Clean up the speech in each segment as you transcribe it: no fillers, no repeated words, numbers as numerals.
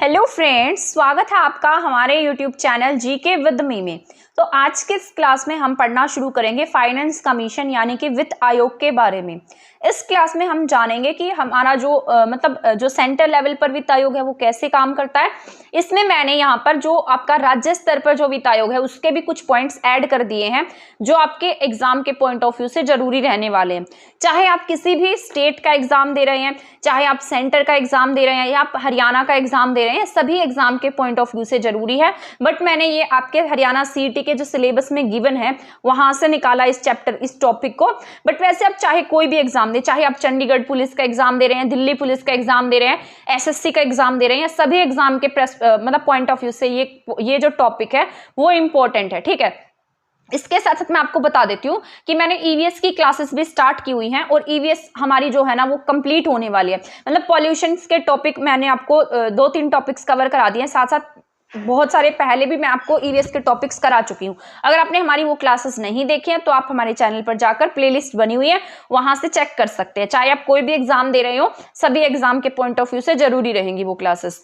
Hello friends, स्वागत है आपका हमारे YouTube channel GK with me में। तो आज के इस क्लास में हम पढ़ना शुरू करेंगे फाइनेंस कमीशन यानी कि वित्त आयोग के बारे में। इस क्लास में हम जानेंगे कि हमारा जो सेंटर लेवल पर वित्त आयोग है वो कैसे काम करता है। इसमें मैंने यहाँ पर जो आपका राज्य स्तर पर जो वित्त आयोग है उसके भी कुछ पॉइंट्स ऐड कर दिए हैं जो आपके एग्जाम के पॉइंट ऑफ व्यू से जरूरी रहने वाले हैं। चाहे आप किसी भी स्टेट का एग्जाम दे रहे हैं, चाहे आप सेंटर का एग्जाम दे रहे हैं या आप हरियाणा का एग्जाम दे रहे हैं, सभी एग्जाम के पॉइंट ऑफ व्यू से जरूरी है। बट मैंने ये आपके हरियाणा सीईटी के जो सिलेबस में गिवन है वहां से निकाला इस टॉपिक को। बट वैसे आप चाहे कोई भी एग्जाम दे, चाहे आप चंडीगढ़ पुलिस का एग्जाम दे रहे हैं, दिल्ली पुलिस का एग्जाम दे रहे हैं, एसएससी का एग्जाम दे रहे हैं, सभी एग्जाम के पॉइंट ऑफ व्यू से ये जो टॉपिक है वो इंपॉर्टेंट है। ठीक है, इसके साथ साथ मैं आपको बता देती हूँ कि मैंने ईवीएस की क्लासेस भी स्टार्ट की हुई हैं और ईवीएस हमारी जो है ना वो कंप्लीट होने वाली है। मतलब पॉल्यूशन के टॉपिक मैंने आपको 2-3 टॉपिक्स कवर करा दिए हैं, साथ साथ बहुत सारे पहले भी मैं आपको ईवीएस के टॉपिक्स करा चुकी हूँ। अगर आपने हमारी वो क्लासेस नहीं देखी हैं तो आप हमारे चैनल पर जाकर प्लेलिस्ट बनी हुई है वहां से चेक कर सकते हैं। चाहे आप कोई भी एग्जाम दे रहे हो, सभी एग्जाम के पॉइंट ऑफ व्यू से जरूरी रहेंगी वो क्लासेस।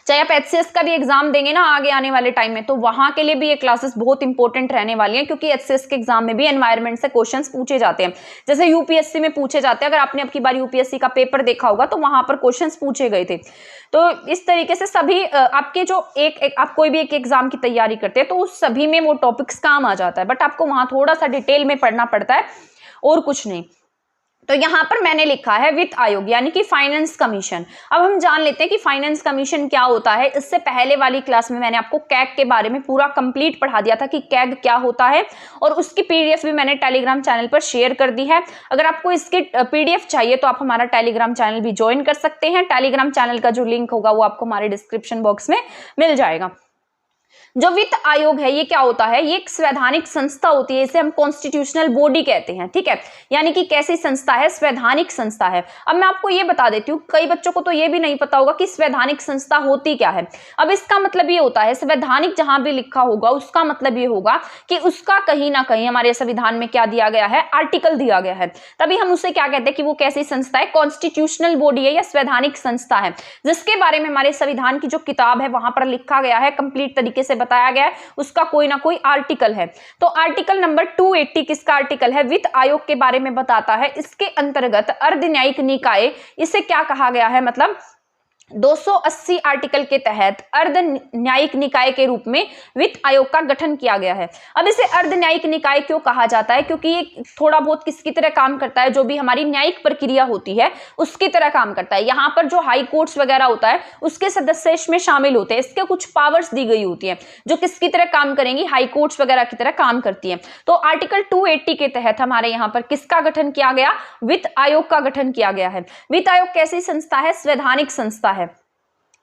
चाहे आप एचसीएस का भी एग्जाम देंगे ना आगे आने वाले टाइम में, तो वहां के लिए भी ये क्लासेस बहुत इंपॉर्टेंट रहने वाली हैं, क्योंकि एचसीएस के एग्जाम में भी एनवायरनमेंट से क्वेश्चंस पूछे जाते हैं, जैसे यूपीएससी में पूछे जाते हैं। अगर आपने अब की बार यूपीएससी का पेपर देखा होगा तो वहां पर क्वेश्चंस पूछे गए थे। तो इस तरीके से सभी आपके जो आप कोई भी एक एग्जाम की तैयारी करते हैं तो उस सभी में वो टॉपिक्स काम आ जाता है, बट आपको वहां थोड़ा सा डिटेल में पढ़ना पड़ता है और कुछ नहीं। तो यहां पर मैंने लिखा है वित्त आयोग यानी कि फाइनेंस कमीशन। अब हम जान लेते हैं कि फाइनेंस कमीशन क्या होता है। इससे पहले वाली क्लास में मैंने आपको कैग के बारे में पूरा कंप्लीट पढ़ा दिया था कि कैग क्या होता है, और उसकी पीडीएफ भी मैंने टेलीग्राम चैनल पर शेयर कर दी है। अगर आपको इसकी पीडीएफ चाहिए तो आप हमारा टेलीग्राम चैनल भी ज्वाइन कर सकते हैं। टेलीग्राम चैनल का जो लिंक होगा वो आपको हमारे डिस्क्रिप्शन बॉक्स में मिल जाएगा। जो वित्त आयोग है ये क्या होता है, ये एक संवैधानिक संस्था होती है, इसे हम कॉन्स्टिट्यूशनल बॉडी कहते हैं। ठीक है, यानी कि कैसी संस्था है, संवैधानिक संस्था है। अब मैं आपको ये बता देती हूँ, कई बच्चों को तो ये भी नहीं पता होगा कि संवैधानिक संस्था होती क्या है। अब इसका मतलब ये होता है, संवैधानिक जहां भी लिखा होगा उसका मतलब ये होगा कि उसका कहीं ना कहीं हमारे संविधान में क्या दिया गया है, आर्टिकल दिया गया है, तभी हम उसे क्या कहते हैं कि वो कैसी संस्था है, कॉन्स्टिट्यूशनल बॉडी है या संवैधानिक संस्था है, जिसके बारे में हमारे संविधान की जो किताब है वहां पर लिखा गया है, कंप्लीट तरीके से बताया गया है, उसका कोई ना कोई आर्टिकल है। तो आर्टिकल नंबर 280 किसका आर्टिकल है, वित्त आयोग के बारे में बताता है। इसके अंतर्गत अर्ध न्यायिक निकाय, इसे क्या कहा गया है, मतलब 280 आर्टिकल के तहत अर्ध न्यायिक निकाय के रूप में वित्त आयोग का गठन किया गया है। अब इसे अर्ध न्यायिक निकाय क्यों कहा जाता है, क्योंकि ये थोड़ा बहुत किसकी तरह काम करता है, जो भी हमारी न्यायिक प्रक्रिया होती है उसकी तरह काम करता है। यहाँ पर जो हाई कोर्ट्स वगैरह होता है उसके सदस्य इसमें शामिल होते हैं, इसके कुछ पावर्स दी गई होती है जो किसकी तरह काम करेंगी, हाई कोर्ट्स वगैरह की तरह काम करती है। तो आर्टिकल 280 के तहत हमारे यहाँ पर किसका गठन किया गया, वित्त आयोग का गठन किया गया है। वित्त आयोग कैसी संस्था है, संवैधानिक संस्था है।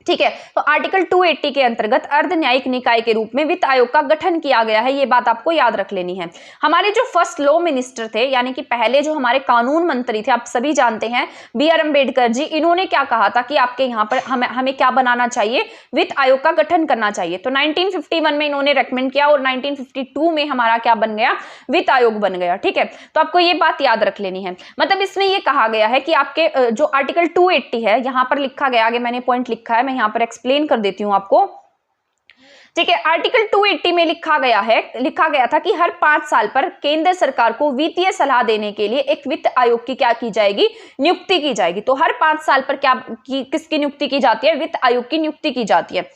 ठीक है, तो आर्टिकल 280 के अंतर्गत अर्ध न्यायिक निकाय के रूप में वित्त आयोग का गठन किया गया है, ये बात आपको याद रख लेनी है। हमारे जो फर्स्ट लॉ मिनिस्टर थे, यानी कि पहले जो हमारे कानून मंत्री थे, आप सभी जानते हैं बी.आर. अम्बेडकर जी, इन्होंने क्या कहा था कि आपके यहाँ पर हमें क्या बनाना चाहिए, वित्त आयोग का गठन करना चाहिए। तो 1951 में इन्होंने रेकमेंड किया और 1952 में हमारा क्या बन गया, वित्त आयोग बन गया। ठीक है, तो आपको ये बात याद रख लेनी है। मतलब इसमें ये कहा गया है कि आपके जो आर्टिकल 280 है यहाँ पर लिखा गया, आगे मैंने पॉइंट लिखा है, यहाँ पर एक्सप्लेन कर देती हूं आपको। ठीक है, आर्टिकल 280 में लिखा गया था कि हर 5 साल पर केंद्र सरकार को वित्तीय सलाह देने के लिए एक वित्त आयोग की क्या की जाएगी, नियुक्ति की जाएगी। तो हर 5 साल पर किसकी नियुक्ति की जाती है, वित्त आयोग की नियुक्ति की जाती है।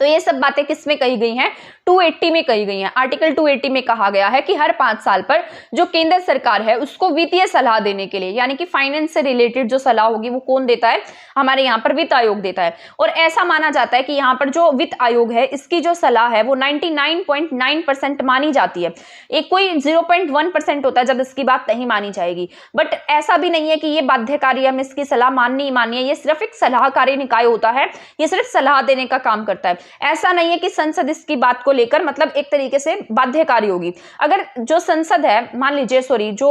तो ये सब बातें किसमें कही गई हैं, 280 में कही गई हैं। आर्टिकल 280 में कहा गया है कि हर 5 साल पर जो केंद्र सरकार है उसको वित्तीय सलाह देने के लिए, यानी कि फाइनेंस से रिलेटेड जो सलाह होगी वो कौन देता है, हमारे यहाँ पर वित्त आयोग देता है। और ऐसा माना जाता है कि यहाँ पर जो वित्त आयोग है इसकी जो सलाह है वो 99.9% मानी जाती है। एक कोई 0.1% होता है जब इसकी बात नहीं मानी जाएगी, बट ऐसा भी नहीं है कि ये बाध्यकारी, हम इसकी सलाह माननी ही माननी है। ये सिर्फ एक सलाहकारी निकाय होता है, ये सिर्फ सलाह देने का काम करता है। ऐसा नहीं है कि संसद इसकी बात को लेकर मतलब एक तरीके से बाध्यकारी होगी। अगर जो संसद है, मान लीजिए जो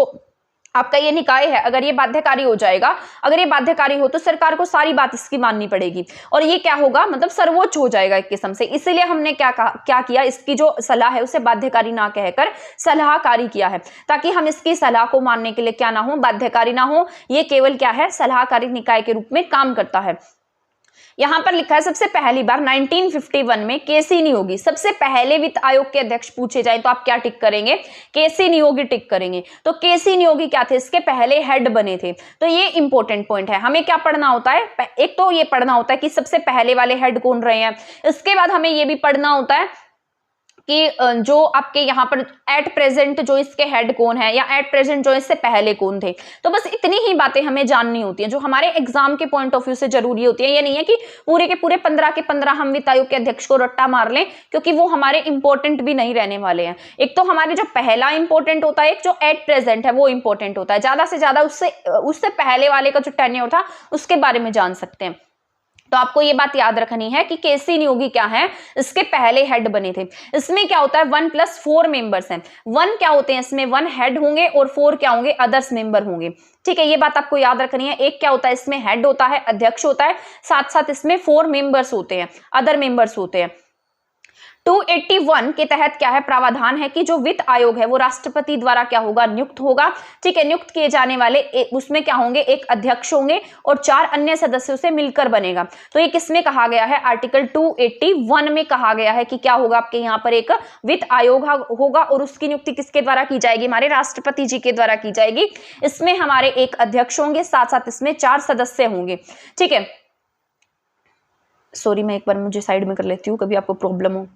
आपका ये निकाय है, अगर ये बाध्यकारी हो जाएगा, अगर ये बाध्यकारी हो तो सरकार को सारी बात इसकी माननी पड़ेगी और ये क्या होगा, मतलब सर्वोच्च हो जाएगा एक किस्म से। इसीलिए हमने क्या किया, इसकी जो सलाह है उसे बाध्यकारी ना कहकर सलाहकारी किया है, ताकि हम इसकी सलाह को मानने के लिए क्या ना हो, बाध्यकारी ना हो। ये केवल क्या है, सलाहकारी निकाय के रूप में काम करता है। यहाँ पर लिखा है सबसे पहली बार 1951 में केसी नियोगी सबसे पहले वित्त आयोग के अध्यक्ष पूछे जाए तो आप क्या टिक करेंगे, केसी नियोगी टिक करेंगे। तो केसी नियोगी क्या थे, इसके पहले हेड बने थे। तो ये इंपॉर्टेंट पॉइंट है, हमें क्या पढ़ना होता है, एक तो ये पढ़ना होता है कि सबसे पहले वाले हेड कौन रहे हैं, इसके बाद हमें ये भी पढ़ना होता है कि जो आपके यहाँ पर एट प्रेजेंट जो इसके हेड कौन है या एट प्रेजेंट जो इससे पहले कौन थे। तो बस इतनी ही बातें हमें जाननी होती हैं जो हमारे एग्जाम के पॉइंट ऑफ व्यू से जरूरी होती है। ये नहीं है कि पूरे के पूरे 15 के 15 हम वित्त आयोग के अध्यक्ष को रट्टा मार लें, क्योंकि वो हमारे इंपॉर्टेंट भी नहीं रहने वाले हैं। एक तो हमारे जो पहला इंपॉर्टेंट होता है, एक जो एट प्रेजेंट है वो इंपॉर्टेंट होता है, ज्यादा से ज्यादा उससे पहले वाले का जो टेन्योर था उसके बारे में जान सकते हैं। तो आपको ये बात याद रखनी है कि केसी नियोगी क्या है, इसके पहले हेड बने थे। इसमें क्या होता है 1+4 मेंबर्स हैं। 1 क्या होते हैं, इसमें 1 हेड होंगे और 4 क्या होंगे, अदर्स मेंबर होंगे। ठीक है, ये बात आपको याद रखनी है। एक क्या होता है, इसमें हेड होता है, अध्यक्ष होता है, साथ साथ इसमें 4 मेंबर्स होते हैं, अदर मेंबर्स होते हैं। 281 के तहत क्या है, प्रावधान है कि जो वित्त आयोग है वो राष्ट्रपति द्वारा क्या होगा, नियुक्त होगा। ठीक है, नियुक्त किए जाने वाले उसमें क्या होंगे, एक अध्यक्ष होंगे और 4 अन्य सदस्यों से मिलकर बनेगा। तो ये किसमें कहा गया है, आर्टिकल 281 में कहा गया है कि क्या होगा, आपके यहाँ पर एक वित्त आयोग होगा और उसकी नियुक्ति किसके द्वारा की जाएगी, हमारे राष्ट्रपति जी के द्वारा की जाएगी। इसमें हमारे एक अध्यक्ष होंगे, साथ साथ इसमें 4 सदस्य होंगे। ठीक है, सॉरी मैं एक बार मुझे साइड में कर लेती हूँ, कभी आपको प्रॉब्लम हो।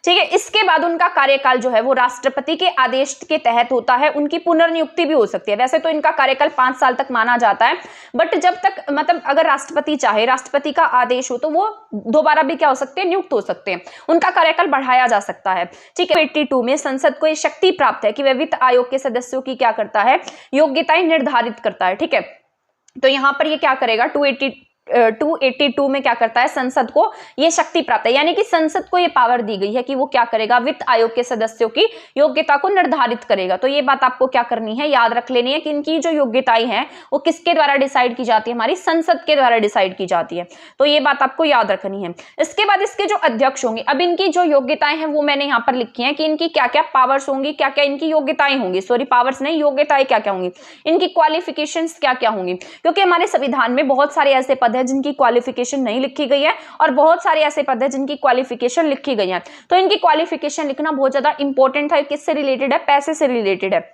ठीक है, इसके बाद उनका कार्यकाल जो है वो राष्ट्रपति के आदेश के तहत होता है, उनकी पुनर्नियुक्ति भी हो सकती है। वैसे तो इनका कार्यकाल 5 साल तक माना जाता है, बट जब तक मतलब अगर राष्ट्रपति चाहे, राष्ट्रपति का आदेश हो तो वो दोबारा भी क्या हो सकते हैं, नियुक्त हो सकते हैं, उनका कार्यकाल बढ़ाया जा सकता है। ठीक है, 82 में संसद को ये शक्ति प्राप्त है कि वह वित्त आयोग के सदस्यों की क्या करता है, योग्यताएं निर्धारित करता है। ठीक है, तो यहाँ पर ये क्या करेगा, 282 में क्या करता है, संसद को ये शक्ति प्राप्त है, यानी कि संसद को ये पावर दी गई है कि वो क्या करेगा, वित्त आयोग के सदस्यों की योग्यता को निर्धारित करेगा। तो ये बात आपको क्या करनी है, याद रख लेनी है कि इनकी जो योग्यताएं हैं वो किसके द्वारा डिसाइड की जाती है, हमारी संसद के द्वारा डिसाइड की जाती है। तो ये बात आपको याद रखनी है। इसके बाद इसके जो अध्यक्ष होंगे, अब इनकी जो योग्यताएं हैं वो मैंने यहाँ पर लिखी है कि इनकी क्या क्या पावर्स होंगी, क्या क्या इनकी योग्यताएं होंगी, सॉरी पावर्स नहीं, योग्यताएं क्या क्या होंगी, इनकी क्वालिफिकेशंस क्या क्या होंगी। क्योंकि हमारे संविधान में बहुत सारे ऐसे पद है जिनकी क्वालिफिकेशन नहीं लिखी गई है और बहुत सारे ऐसे पद है जिनकी क्वालिफिकेशन लिखी गई है। तो इनकी क्वालिफिकेशन लिखना बहुत ज्यादा इंपॉर्टेंट है, किससे रिलेटेड है, पैसे से रिलेटेड है।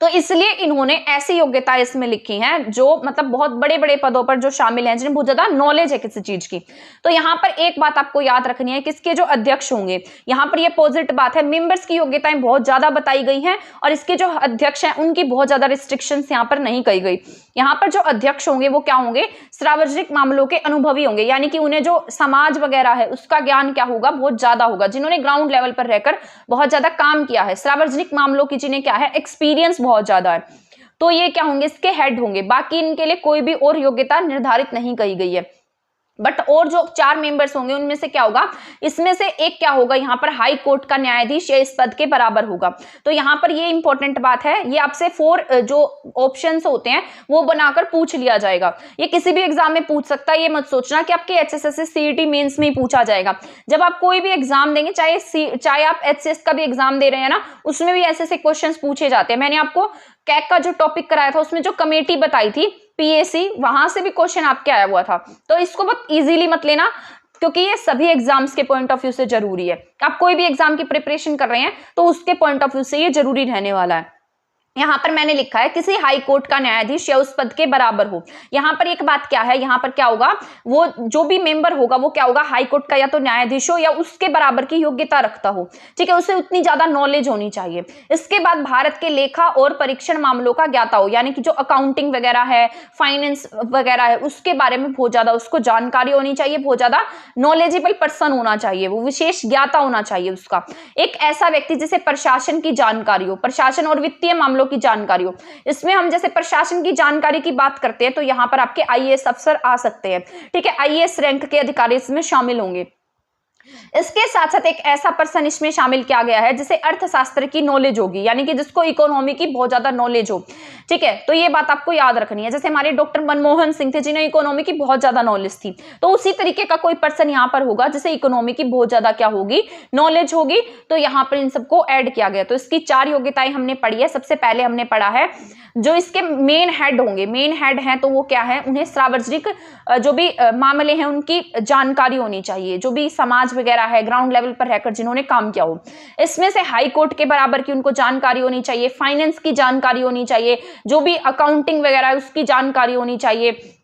तो इसलिए इन्होंने ऐसी योग्यता इसमें लिखी हैं जो मतलब बहुत बड़े बड़े पदों पर जो शामिल हैं, जिन्हें बहुत ज्यादा नॉलेज है किसी चीज की। तो यहाँ पर एक बात आपको याद रखनी है, किसके जो अध्यक्ष होंगे, यहाँ पर ये पॉजिटिव बात है, मेंबर्स की योग्यताएं बहुत ज्यादा बताई गई हैं और इसके जो अध्यक्ष हैं उनकी बहुत ज्यादा रिस्ट्रिक्शंस यहाँ पर नहीं कही गई। यहाँ पर जो अध्यक्ष होंगे वो क्या होंगे, सार्वजनिक मामलों के अनुभवी होंगे, यानी कि उन्हें जो समाज वगैरह है उसका ज्ञान क्या होगा, बहुत ज्यादा होगा, जिन्होंने ग्राउंड लेवल पर रहकर बहुत ज्यादा काम किया है, सार्वजनिक मामलों की जिन्हें क्या है, एक्सपीरियंस बहुत ज्यादा है। तो ये क्या होंगे, इसके हेड होंगे। बाकी इनके लिए कोई भी और योग्यता निर्धारित नहीं कही गई है। बट और जो 4 मेंबर्स होंगे उनमें से क्या होगा, इसमें से एक क्या होगा, यहाँ पर हाई कोर्ट का न्यायाधीश या इस पद के बराबर होगा। तो यहाँ पर ये इंपॉर्टेंट बात है, ये आपसे 4 जो ऑप्शंस होते हैं वो बनाकर पूछ लिया जाएगा। ये किसी भी एग्जाम में पूछ सकता है, ये मत सोचना कि आपके HSSC CET मेंस में ही पूछा जाएगा। जब आप कोई भी एग्जाम देंगे, चाहे आप HCS का भी एग्जाम दे रहे हैं ना, उसमें भी ऐसे क्वेश्चन पूछे जाते हैं। मैंने आपको कैक का जो टॉपिक कराया था उसमें जो कमेटी बताई थी PAC, वहां से भी क्वेश्चन आपके आया हुआ था। तो इसको बहुत इजीली मत लेना, क्योंकि ये सभी एग्जाम्स के पॉइंट ऑफ व्यू से जरूरी है। आप कोई भी एग्जाम की प्रिपरेशन कर रहे हैं तो उसके पॉइंट ऑफ व्यू से ये जरूरी रहने वाला है। यहाँ पर मैंने लिखा है किसी हाई कोर्ट का न्यायाधीश या उस पद के बराबर हो। यहाँ पर एक बात क्या है, यहाँ पर क्या होगा, वो जो भी मेंबर होगा वो क्या होगा, हाई कोर्ट का या तो न्यायाधीश हो या उसके बराबर की योग्यता रखता हो। ठीक है, उसे उतनी ज्यादा नॉलेज होनी चाहिए। इसके बाद भारत के लेखा और परीक्षण मामलों का ज्ञाता हो, यानी कि जो अकाउंटिंग वगैरह है, फाइनेंस वगैरह है, उसके बारे में बहुत ज्यादा उसको जानकारी होनी चाहिए, बहुत ज्यादा नॉलेजेबल पर्सन होना चाहिए, वो विशेष ज्ञाता होना चाहिए उसका। एक ऐसा व्यक्ति जिसे प्रशासन की जानकारी हो, प्रशासन और वित्तीय मामलों की जानकारी हो। इसमें हम जैसे प्रशासन की जानकारी की बात करते हैं तो यहाँ पर आपके IAS अफसर आ सकते हैं। ठीक है, IAS रैंक के अधिकारी इसमें शामिल होंगे। इसके साथ साथ एक ऐसा पर्सन इसमें शामिल किया गया है जिसे अर्थशास्त्र की नॉलेज होगी, यानी कि जिसको इकोनॉमी की बहुत ज्यादा नॉलेज हो। ठीक है, तो ये बात आपको याद रखनी है। जैसे हमारे डॉक्टर मनमोहन सिंह थे जिन्हें इकोनॉमी की बहुत ज्यादा नॉलेज थी, तो उसी तरीके का कोई पर्सन यहाँ पर होगा जिसे इकोनॉमी की बहुत ज्यादा क्या होगी, नॉलेज होगी। तो यहाँ पर इन सबको ऐड किया गया। तो इसकी 4 योग्यताएं हमने पढ़ी है। सबसे पहले हमने पढ़ा है जो इसके मेन हेड होंगे, मेन हेड हैं तो वो क्या है, उन्हें सार्वजनिक जो भी मामले हैं उनकी जानकारी होनी चाहिए, जो भी समाज वगैरह है ग्राउंड लेवल पर रहकर जिन्होंने काम किया हो। इसमें से हाई कोर्ट के बराबर की उनको जानकारी होनी चाहिए, फाइनेंस की जानकारी होनी चाहिए, जो भी अकाउंटिंग वगैरह है उसकी जानकारी होनी चाहिए।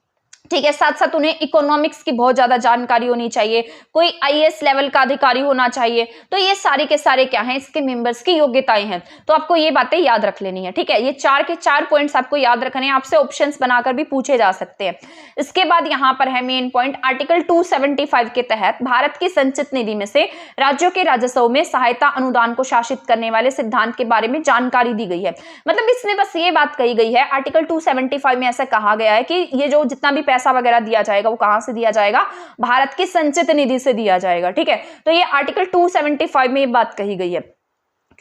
ठीक है, साथ साथ उन्हें इकोनॉमिक्स की बहुत ज्यादा जानकारी होनी चाहिए, कोई आईएएस लेवल का अधिकारी होना चाहिए। तो ये सारे के सारे क्या हैं, इसके मेंबर्स की योग्यताएं हैं। तो आपको ये बातें याद रख लेनी है। ठीक है, ये 4 के 4 पॉइंट्स आपको याद रखने हैं, आपसे ऑप्शंस बनाकर भी पूछे जा सकते हैं। इसके बाद यहाँ पर है मेन पॉइंट, आर्टिकल 275 के तहत भारत की संचित निधि में से राज्यों के राजस्व में सहायता अनुदान को शासित करने वाले सिद्धांत के बारे में जानकारी दी गई है। मतलब इसमें बस ये बात कही गई है, आर्टिकल 275 में ऐसा कहा गया है कि ये जो जितना भी पैसा वगैरह दिया जाएगा वो कहां से दिया जाएगा, भारत की संचित निधि से दिया जाएगा। ठीक है, तो ये आर्टिकल 275 में ये बात कही गई है,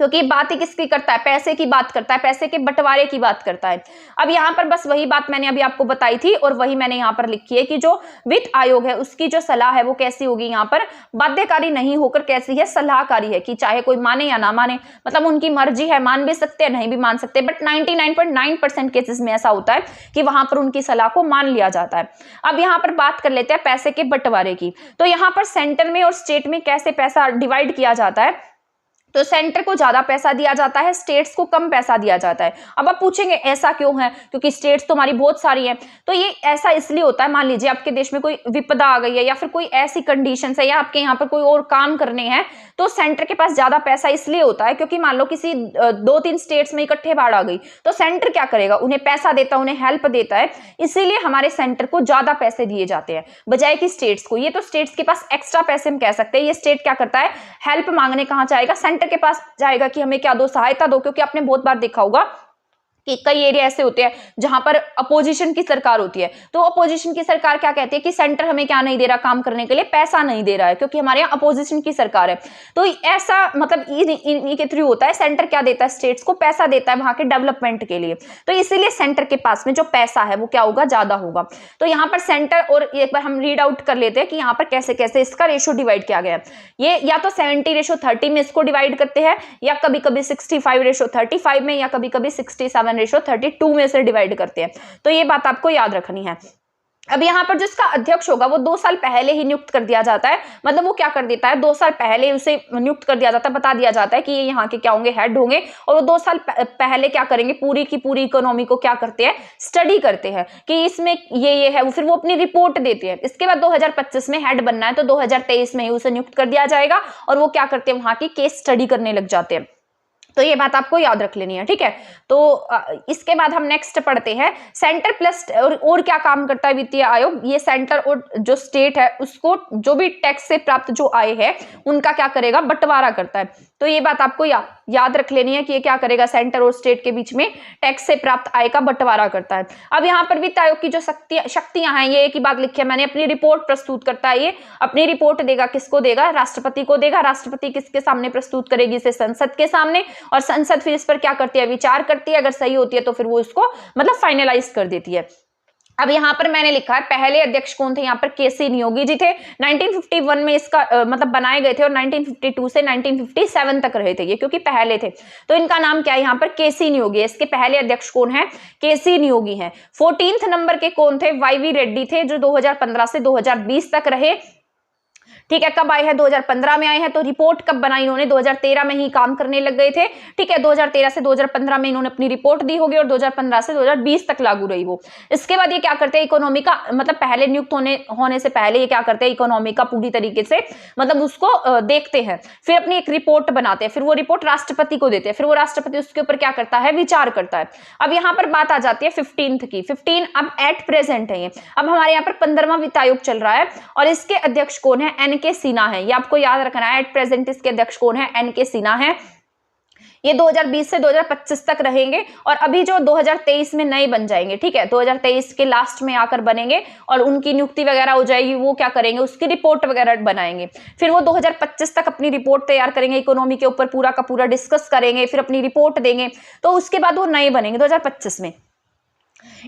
क्योंकि बात ही किसकी करता है, पैसे की बात करता है, पैसे के बंटवारे की बात करता है। अब यहाँ पर बस वही बात मैंने अभी आपको बताई थी और वही मैंने यहाँ पर लिखी है कि जो वित्त आयोग है उसकी जो सलाह है वो कैसी होगी, यहाँ पर बाध्यकारी नहीं होकर कैसी है, सलाहकारी है, कि चाहे कोई माने या ना माने, मतलब उनकी मर्जी है, मान भी सकते हैं नहीं भी मान सकते, बट 99.9% केसेस में ऐसा होता है कि वहां पर उनकी सलाह को मान लिया जाता है। अब यहाँ पर बात कर लेते हैं पैसे के बंटवारे की। तो यहाँ पर सेंटर में और स्टेट में कैसे पैसा डिवाइड किया जाता है, तो सेंटर को ज्यादा पैसा दिया जाता है, स्टेट्स को कम पैसा दिया जाता है। अब आप पूछेंगे ऐसा क्यों है, क्योंकि स्टेट्स तो हमारी बहुत सारी हैं। तो ये ऐसा इसलिए होता है, मान लीजिए आपके देश में कोई विपदा आ गई है या फिर कोई ऐसी कंडीशन है या आपके यहाँ पर कोई और काम करने हैं, तो सेंटर के पास ज्यादा पैसा इसलिए होता है क्योंकि मान लो किसी 2-3 स्टेट्स में इकट्ठे बाढ़ आ गई, तो सेंटर क्या करेगा, उन्हें पैसा देता है, उन्हें हेल्प देता है, इसीलिए हमारे सेंटर को ज्यादा पैसे दिए जाते हैं बजाय कि स्टेट्स को। ये तो स्टेट्स के पास एक्स्ट्रा पैसे हम कह सकते हैं। ये स्टेट क्या करता है, हेल्प मांगने कहाँ जाएगा, सेंटर के पास जाएगा कि हमें क्या दो, सहायता दो। क्योंकि आपने बहुत बार देखा होगा कि कई एरिया ऐसे होते हैं जहां पर अपोजिशन की सरकार होती है, तो अपोजिशन की सरकार क्या कहती है कि सेंटर हमें क्या नहीं दे रहा, काम करने के लिए पैसा नहीं दे रहा है, क्योंकि हमारे यहाँ अपोजिशन की सरकार है। तो ऐसा मतलब इन्हीं के थ्रू होता है, सेंटर क्या देता है, स्टेट्स को पैसा देता है वहां के डेवलपमेंट के लिए। तो इसीलिए सेंटर के पास में जो पैसा है वो क्या होगा, ज्यादा होगा। तो यहाँ पर सेंटर, और एक बार हम रीड आउट कर लेते हैं कि यहाँ पर कैसे कैसे इसका रेशो डिवाइड किया गया है। ये या तो 70:30 में इसको डिवाइड करते हैं, या कभी कभी 65:35 में, या कभी कभी 67:32 में से डिवाइड करते हैं। तो ये बात आपको याद रखनी है। अब यहाँ पर जिसका अध्यक्ष होगा वो 2 साल पहले ही नियुक्त कर दिया जाता है। मतलब वो क्या कर देता है, 2 साल पहले उसे नियुक्त कर दिया जाता है, बता दिया जाता है कि ये यहाँ के क्या होंगे, हेड होंगे, और वो 2 साल पहले क्या करेंगे, पूरी की पूरी इकोनॉमी को क्या करते हैं, स्टडी करते हैं कि इसमें ये है, फिर वो अपनी रिपोर्ट देते हैं। इसके बाद 2025 में हेड बनना है, तो 2023 में ही उसे नियुक्त कर दिया जाएगा, और वो क्या करते हैं, वहां की केस स्टडी करने लग जाते हैं। तो ये बात आपको याद रख लेनी है। ठीक है, तो इसके बाद हम नेक्स्ट पढ़ते हैं सेंटर प्लस और क्या काम करता है वित्तीय आयोग। ये सेंटर और जो स्टेट है उसको जो भी टैक्स से प्राप्त जो आय है उनका क्या करेगा, बंटवारा करता है। तो ये बात आपको याद रख लेनी है कि ये क्या करेगा, सेंटर और स्टेट के बीच में टैक्स से प्राप्त आय का बंटवारा करता है। अब यहाँ पर वित्त आयोग की जो शक्तियां हैं, ये एक ही बात लिखी है मैंने, अपनी रिपोर्ट प्रस्तुत करता है। ये अपनी रिपोर्ट देगा, किसको देगा, राष्ट्रपति को देगा। राष्ट्रपति किसके सामने प्रस्तुत करेगी, इसे संसद के सामने, और संसद फिर इस पर क्या करती है, विचार करती है। अगर सही होती है तो फिर वो इसको मतलब फाइनलाइज कर देती है। अब यहाँ पर मैंने लिखा है पहले अध्यक्ष कौन थे, यहाँ पर केसी नियोगी जी थे। 1951 में इसका मतलब बनाए गए थे, और 1952 से 1957 तक रहे थे ये, क्योंकि पहले थे। तो इनका नाम क्या है, यहाँ पर केसी नियोगी है। इसके पहले अध्यक्ष कौन है, केसी नियोगी हैं। 14th नंबर के कौन थे, वाईवी रेड्डी थे, जो 2015 से 2020 तक रहे। ठीक है, कब आए हैं, 2015 में आए हैं। तो रिपोर्ट कब बनाई इन्होंने, 2013 में ही काम करने लग गए थे। ठीक है, 2013 से 2015 में इन्होंने अपनी रिपोर्ट दी होगी, और 2015 से 2020 तक लागू रही वो। इसके बाद ये क्या करते हैं, इकोनॉमी का मतलब पहले नियुक्त होने से पहले ये क्या करते हैं, इकोनॉमी का पूरी तरीके से मतलब उसको देखते हैं, फिर अपनी एक रिपोर्ट बनाते हैं, फिर वो रिपोर्ट राष्ट्रपति को देते हैं, फिर वो राष्ट्रपति उसके ऊपर क्या करता है, विचार करता है। अब यहाँ पर बात आ जाती है 15th की। 15 अब एट प्रेजेंट है ये। अब हमारे यहाँ पर 15वां वित्त आयोग चल रहा है, और इसके अध्यक्ष कौन है, एन के सिन्हा है। ये आपको याद रखना है, एट प्रेजेंट इसके अध्यक्ष कौन है, एन के सिन्हा है। ये 2020 से 2025 तक रहेंगे और अभी जो 2023 में नए बन जाएंगे, ठीक है, 2023 के लास्ट में आकर बनेंगे और उनकी नियुक्ति वगैरह हो जाएगी। वो क्या करेंगे, उसकी रिपोर्ट वगैरह बनाएंगे, फिर वो 2025 तक अपनी रिपोर्ट तैयार करेंगे, इकोनॉमी के ऊपर पूरा का पूरा डिस्कस करेंगे, फिर अपनी रिपोर्ट देंगे, तो उसके बाद वो नए बनेंगे 2025 में।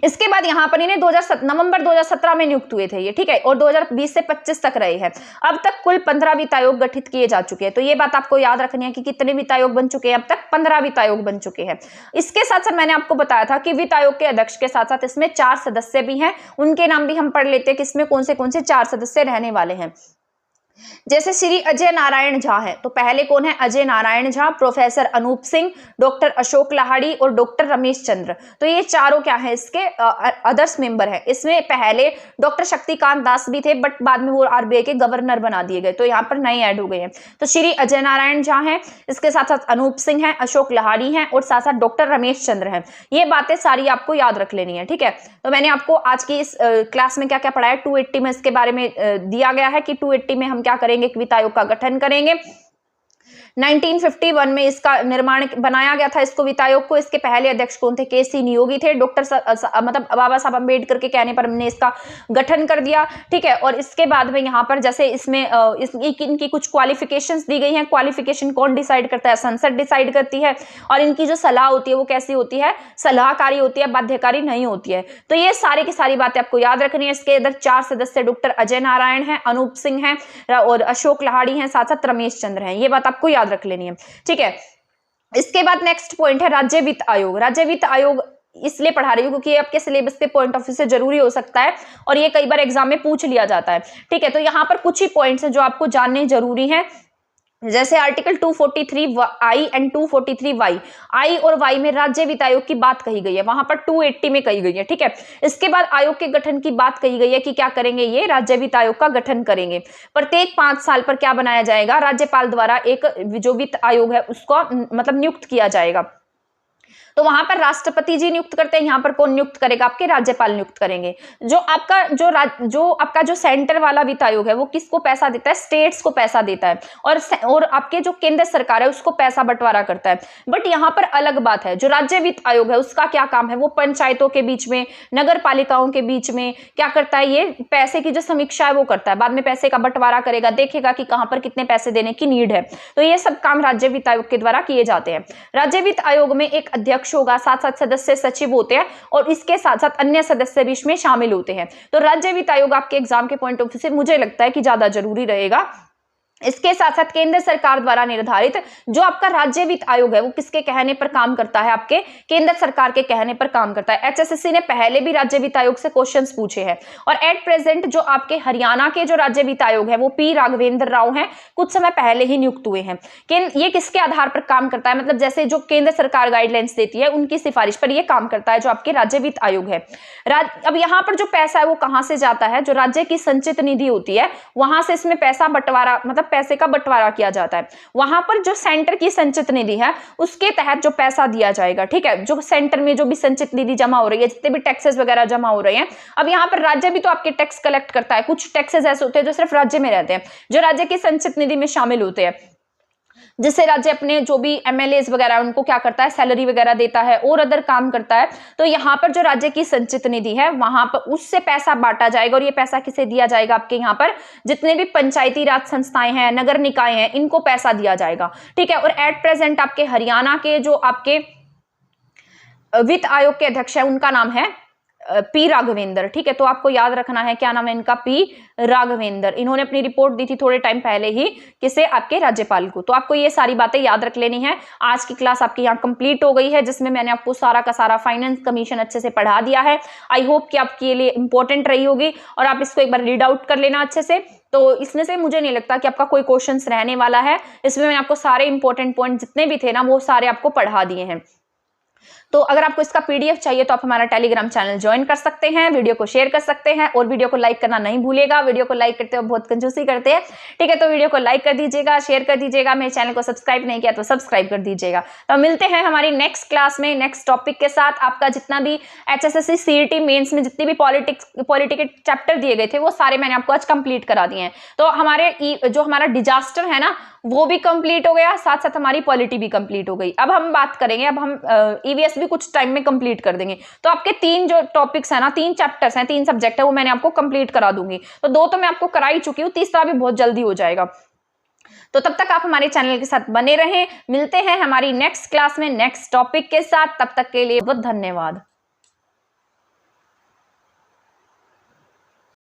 इसके बाद यहाँ पर इन्हें नवंबर 2017 में नियुक्त हुए थे ये, ठीक है, और 2020 से 25 तक रहे हैं। अब तक कुल 15 वित्त आयोग गठित किए जा चुके हैं। तो ये बात आपको याद रखनी है कि कितने वित्त आयोग बन चुके हैं, अब तक 15 वित्त आयोग बन चुके हैं। इसके साथ साथ मैंने आपको बताया था कि वित्त आयोग के अध्यक्ष के साथ साथ इसमें 4 सदस्य भी हैं, उनके नाम भी हम पढ़ लेते हैं कि इसमें कौन से 4 सदस्य रहने वाले हैं। जैसे श्री अजय नारायण झा है, तो पहले कौन है, अजय नारायण झा, प्रोफेसर अनूप सिंह, डॉक्टर अशोक लाहिड़ी और डॉक्टर रमेश चंद्र। तो ये चारों क्या है, इसके अदर्स मेंबर है। इसमें पहले डॉक्टर शक्तिकांत दास भी थे, बट बाद में वो आरबीआई के गवर्नर बना दिए गए, तो यहाँ पर नए ऐड हो गए हैं। तो श्री अजय नारायण झा है, इसके साथ साथ अनूप सिंह है, अशोक लाहिड़ी है और साथ साथ डॉक्टर रमेश चंद्र है। ये बातें सारी आपको याद रख लेनी है, ठीक है। तो मैंने आपको आज की इस क्लास में क्या क्या पढ़ाया, 280 में इसके बारे में दिया गया है कि 280 में हम क्या करेंगे, वित्त आयोग का गठन करेंगे। 1951 में इसका निर्माण बनाया गया था, इसको वित्त आयोग को। इसके पहले अध्यक्ष कौन थे, केसी नियोगी थे। मतलब बाबा साहब अम्बेडकर के कहने पर हमने इसका गठन कर दिया, ठीक है। और इसके बाद में यहाँ पर जैसे इसमें इनकी कुछ क्वालिफिकेशंस दी गई हैं। क्वालिफिकेशन कौन डिसाइड करता है, संसद डिसाइड करती है। और इनकी जो सलाह होती है वो कैसी होती है, सलाहकारी होती है, बाध्यकारी नहीं होती है। तो ये सारी की सारी बातें आपको याद रखनी है। इसके इधर 4 सदस्य डॉक्टर अजय नारायण है, अनूप सिंह है और अशोक लाहिड़ी हैं, साथ साथ रमेश चंद्र हैं। ये बात आपको याद रख लेनी है, ठीक है। इसके बाद नेक्स्ट पॉइंट है राज्य वित्त आयोग। राज्य वित्त आयोग इसलिए पढ़ा रही हूँ क्योंकि ये आपके सिलेबस के पॉइंट ऑफ व्यू से जरूरी हो सकता है और ये कई बार एग्जाम में पूछ लिया जाता है, ठीक है। तो यहाँ पर कुछ ही पॉइंट्स हैं जो आपको जानने जरूरी हैं। जैसे आर्टिकल 243 आई एंड 243 वाई, आई और वाई में राज्य वित्त आयोग की बात कही गई है, वहां पर 280 में कही गई है, ठीक है। इसके बाद आयोग के गठन की बात कही गई है कि क्या करेंगे, ये राज्य वित्त आयोग का गठन करेंगे। प्रत्येक 5 साल पर क्या बनाया जाएगा, राज्यपाल द्वारा एक जो वित्त आयोग है उसको मतलब नियुक्त किया जाएगा। तो वहां पर राष्ट्रपति जी नियुक्त करते हैं, यहाँ पर कौन नियुक्त करेगा, आपके राज्यपाल नियुक्त करेंगे। जो आपका जो सेंटर वाला वित्त आयोग है वो किसको पैसा देता है, स्टेट्स को पैसा देता है और आपके जो केंद्र सरकार है उसको पैसा बंटवारा करता है। बट यहाँ पर अलग बात है, जो राज्य वित्त आयोग है उसका क्या काम है, वो पंचायतों के बीच में, नगर पालिकाओं के बीच में क्या करता है, ये पैसे की जो समीक्षा है वो करता है। बाद में पैसे का बंटवारा करेगा, देखेगा कि कहां पर कितने पैसे देने की नीड है। तो ये सब काम राज्य वित्त आयोग के द्वारा किए जाते हैं। राज्य वित्त आयोग में एक अध्यक्ष होगा, साथ साथ सदस्य सचिव होते हैं और इसके साथ साथ अन्य सदस्य भी इसमें शामिल होते हैं। तो राज्य वित्त आयोग आपके एग्जाम के पॉइंट ऑफ व्यू से मुझे लगता है कि ज्यादा जरूरी रहेगा। इसके साथ साथ केंद्र सरकार द्वारा निर्धारित जो आपका राज्य वित्त आयोग है वो किसके कहने पर काम करता है, आपके केंद्र सरकार के कहने पर काम करता है। एचएसएससी ने पहले भी राज्य वित्त आयोग से क्वेश्चंस पूछे हैं और एट प्रेजेंट जो आपके हरियाणा के जो राज्य वित्त आयोग है वो पी राघवेंद्र राव हैं, कुछ समय पहले ही नियुक्त हुए हैं। ये किसके आधार पर काम करता है, मतलब जैसे जो केंद्र सरकार गाइडलाइंस देती है उनकी सिफारिश पर यह काम करता है जो आपके राज्य वित्त आयोग है। अब यहाँ पर जो पैसा है वो कहां से जाता है, जो राज्य की संचित निधि होती है वहां से इसमें पैसा बंटवारा, मतलब पैसे का बंटवारा किया जाता है। वहां पर जो सेंटर की संचित निधि है उसके तहत जो पैसा दिया जाएगा, ठीक है। जो सेंटर में जो भी संचित निधि जमा हो रही है, जितने भी टैक्सेस वगैरह जमा हो रहे हैं, अब यहाँ पर राज्य भी तो आपके टैक्स कलेक्ट करता है। कुछ टैक्सेस ऐसे होते हैं जो सिर्फ राज्य में रहते हैं, जो राज्य की संचित निधि में शामिल होते हैं, जिससे राज्य अपने जो भी एमएलएस वगैरह उनको क्या करता है, सैलरी वगैरह देता है और अदर काम करता है। तो यहाँ पर जो राज्य की संचित निधि है वहां पर उससे पैसा बांटा जाएगा और ये पैसा किसे दिया जाएगा, आपके यहाँ पर जितने भी पंचायती राज संस्थाएं हैं, नगर निकाय हैं, इनको पैसा दिया जाएगा, ठीक है। और एट प्रेजेंट आपके हरियाणा के जो आपके वित्त आयोग के अध्यक्ष है उनका नाम है पी राघवेंद्र, ठीक है। तो आपको याद रखना है क्या नाम है इनका, पी राघवेंद्र। इन्होंने अपनी रिपोर्ट दी थी थोड़े टाइम पहले ही, किसे, आपके राज्यपाल को। तो आपको ये सारी बातें याद रख लेनी है। आज की क्लास आपकी यहाँ कंप्लीट हो गई है जिसमें मैंने आपको सारा का सारा फाइनेंस कमीशन अच्छे से पढ़ा दिया है। आई होप कि आपके लिए इंपॉर्टेंट रही होगी और आप इसको एक बार रीड आउट कर लेना अच्छे से। तो इसमें से मुझे नहीं लगता कि आपका कोई क्वेश्चन रहने वाला है। इसमें मैंने आपको सारे इंपॉर्टेंट पॉइंट जितने भी थे ना वो सारे आपको पढ़ा दिए हैं। तो तो अगर आपको इसका PDF चाहिए तो आप हमारा टेलीग्राम चैनल ज्वाइन कर सकते हैं, वीडियो को शेयर कर सकते हैं और वीडियो को लाइक करना नहीं भूलिएगा। वीडियो को लाइक करते हुए बहुत कंजूसी करते हैं, ठीक है, तो वीडियो को लाइक कर दीजिएगा, शेयर कर दीजिएगा। मेरे चैनल को सब्सक्राइब नहीं किया तो सब्सक्राइब कर दीजिएगा। तो मिलते हैं हमारी नेक्स्ट क्लास में नेक्स्ट टॉपिक के साथ। आपका जितना भी HSSC CET मेंस में जितनी भी पॉलिटी के चैप्टर दिए गए थे वो सारे मैंने आपको आज कंप्लीट करा दिए हैं। तो हमारे जो हमारा डिजास्टर है ना वो भी कंप्लीट हो गया, साथ साथ हमारी पॉलिटी भी कंप्लीट हो गई। अब हम बात करेंगे, अब हम EVS भी कुछ टाइम में कंप्लीट कर देंगे। तो आपके 3 जो टॉपिक्स है ना, 3 चैप्टर्स हैं, 3 सब्जेक्ट है, वो मैंने आपको कंप्लीट करा दूंगी। तो 2 तो मैं आपको करा ही चुकी हूँ, तीसरा भी बहुत जल्दी हो जाएगा। तो तब तक आप हमारे चैनल के साथ बने रहें। मिलते हैं हमारी नेक्स्ट क्लास में नेक्स्ट टॉपिक के साथ। तब तक के लिए बहुत धन्यवाद।